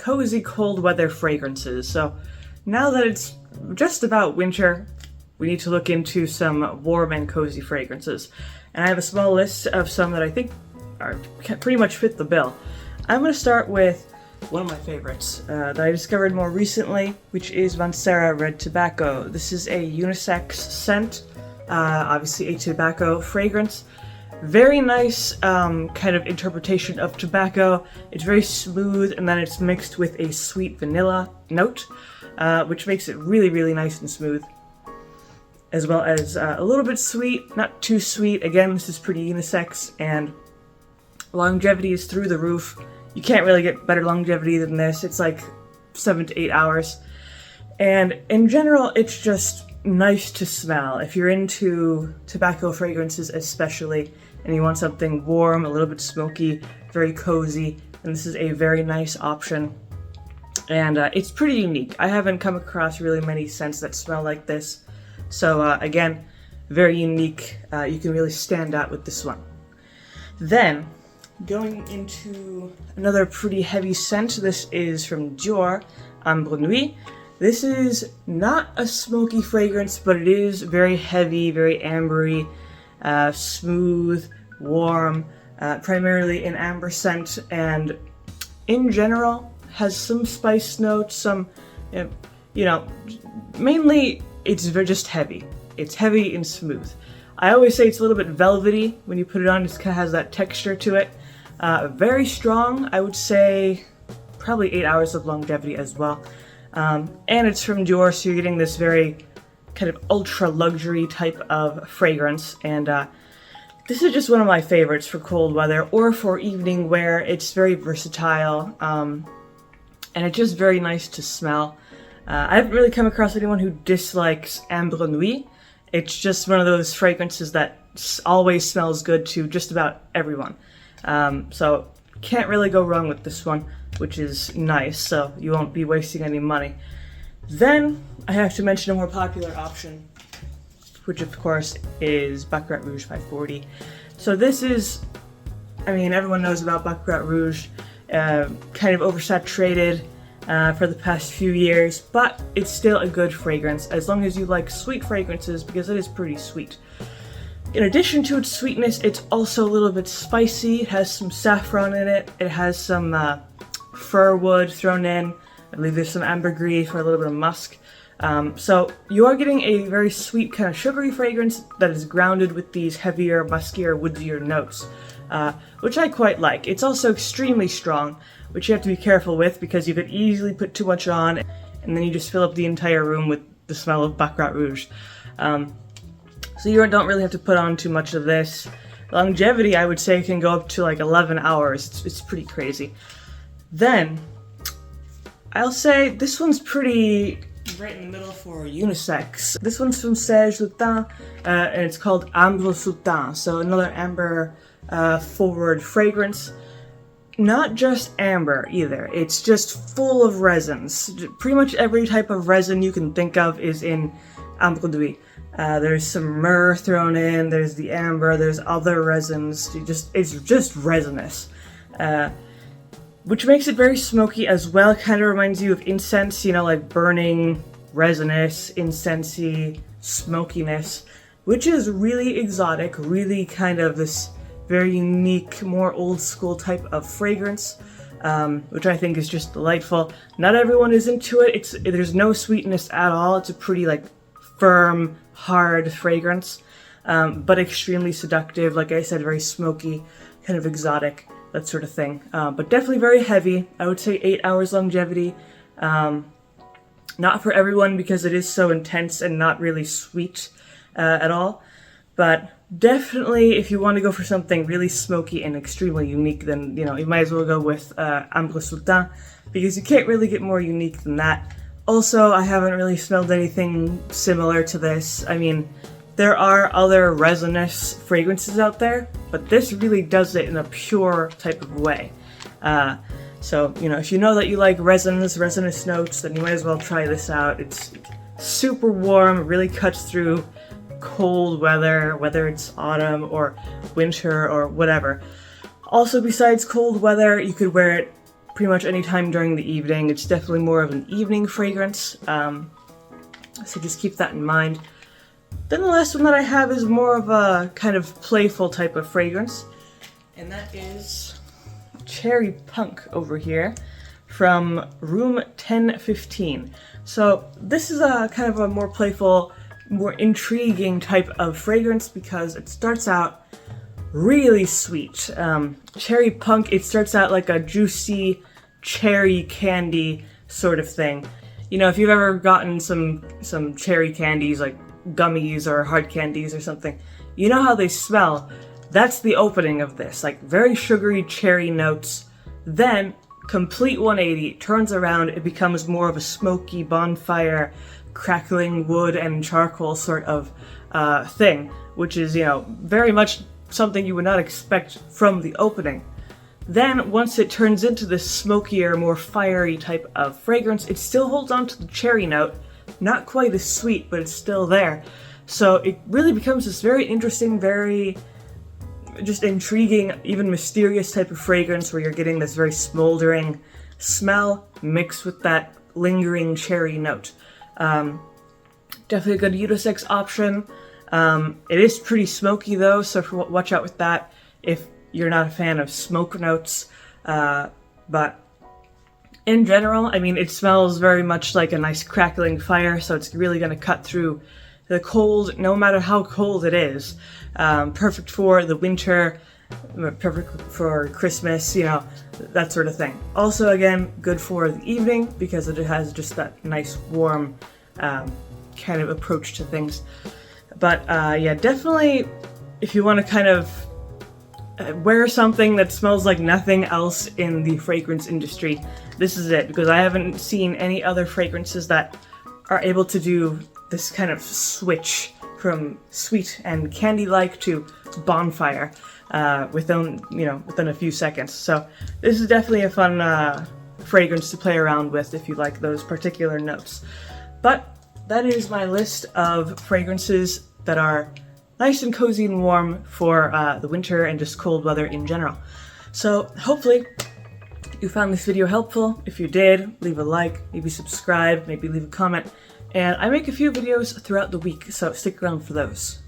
cozy cold weather fragrances. So now that it's just about winter, we need to look into some warm and cozy fragrances. And I have a small list of some that I think pretty much fit the bill. I'm going to start with one of my favorites that I discovered more recently, which is Monera Red Tobacco. This is a unisex scent, obviously a tobacco fragrance. Very nice kind of interpretation of tobacco. It's very smooth, and then it's mixed with a sweet vanilla note, which makes it really, really nice and smooth. As well as a little bit sweet, not too sweet. Again, this is pretty unisex, and longevity is through the roof. You can't really get better longevity than this. It's like 7 to 8 hours. And in general, it's just nice to smell. If you're into tobacco fragrances especially, and you want something warm, a little bit smoky, very cozy, then this is a very nice option. And it's pretty unique. I haven't come across really many scents that smell like this. So again, very unique. You can really stand out with this one. Then, going into another pretty heavy scent, this is from Dior, Ambre Nuit. This is not a smoky fragrance, but it is very heavy, very ambery, smooth, warm, primarily an amber scent, and in general has some spice notes, some, mainly it's just heavy. It's heavy and smooth. I always say it's a little bit velvety when you put it on. It kind of has that texture to it. Very strong. I would say probably 8 hours of longevity as well. And it's from Dior, so you're getting this very kind of ultra luxury type of fragrance. And this is just one of my favorites for cold weather or for evening wear. It's very versatile, and it's just very nice to smell. I haven't really come across anyone who dislikes Ambre Nuit. It's just one of those fragrances that always smells good to just about everyone. So can't really go wrong with this one, which is nice, so you won't be wasting any money. Then I have to mention a more popular option, which of course is Baccarat Rouge 540. So this is, everyone knows about Baccarat Rouge, kind of oversaturated for the past few years, but it's still a good fragrance as long as you like sweet fragrances, because it is pretty sweet. In addition to its sweetness, it's also a little bit spicy. It has some saffron in it. It has some fir wood thrown in. I believe there's some ambergris for a little bit of musk. So you are getting a very sweet kind of sugary fragrance that is grounded with these heavier, muskier, woodier notes, which I quite like. It's also extremely strong, which you have to be careful with because you could easily put too much on and then you just fill up the entire room with the smell of Baccarat Rouge. So you don't really have to put on too much of this. Longevity, I would say, can go up to like 11 hours. It's pretty crazy. Then, I'll say this one's pretty right in the middle for unisex. This one's from Serge Lutens, and it's called Ambre Sultan. So another amber forward fragrance. Not just amber either. It's just full of resins. Pretty much every type of resin you can think of is in Ambre Nuit. There's some myrrh thrown in, there's the amber, there's other resins. It's just resinous. Which makes it very smoky as well. Kind of reminds you of incense, like burning, resinous, incensey, smokiness, which is really exotic, really kind of this very unique, more old school type of fragrance, which I think is just delightful. Not everyone is into it. There's no sweetness at all. It's a pretty firm, hard fragrance, but extremely seductive. Like I said, very smoky, kind of exotic, that sort of thing. But definitely very heavy. I would say 8 hours longevity. Not for everyone because it is so intense and not really sweet at all. But definitely, if you want to go for something really smoky and extremely unique, then you might as well go with Ambre Sultan, because you can't really get more unique than that. Also, I haven't really smelled anything similar to this. There are other resinous fragrances out there, but this really does it in a pure type of way. So, if you know that you like resinous notes, then you might as well try this out. It's super warm, really cuts through cold weather, whether it's autumn or winter or whatever. Also, besides cold weather, you could wear it pretty much any time during the evening. It's definitely more of an evening fragrance, so just keep that in mind. Then the last one that I have is more of a kind of playful type of fragrance, and that is Cherry Punk over here from room 1015. So this is a kind of a more playful, more intriguing type of fragrance because it starts out really sweet. Cherry Punk, it starts out like a juicy cherry candy sort of thing. You know, if you've ever gotten some cherry candies like gummies or hard candies or something, you know how they smell. That's the opening of this, like very sugary cherry notes. Then complete 180, turns around, it becomes more of a smoky bonfire, crackling wood and charcoal sort of thing, which is, you know, very much something you would not expect from the opening. Then once it turns into this smokier, more fiery type of fragrance, it still holds on to the cherry note, not quite as sweet, but it's still there. So it really becomes this very interesting, very just intriguing, even mysterious type of fragrance where you're getting this very smoldering smell mixed with that lingering cherry note. Definitely a good unisex option. It is pretty smoky though, so watch out with that if you're not a fan of smoke notes. But in general, I mean, it smells very much like a nice crackling fire, so it's really going to cut through the cold, no matter how cold it is. Perfect for the winter, perfect for Christmas, you know, that sort of thing. Also, again, good for the evening because it has just that nice warm kind of approach to things. But yeah, definitely if you want to kind of wear something that smells like nothing else in the fragrance industry, this is it, because I haven't seen any other fragrances that are able to do this kind of switch from sweet and candy-like to bonfire within a few seconds. So this is definitely a fun fragrance to play around with if you like those particular notes. But that is my list of fragrances that are nice and cozy and warm for the winter and just cold weather in general. So hopefully you found this video helpful. If you did, leave a like, maybe subscribe, maybe leave a comment. And I make a few videos throughout the week, so stick around for those.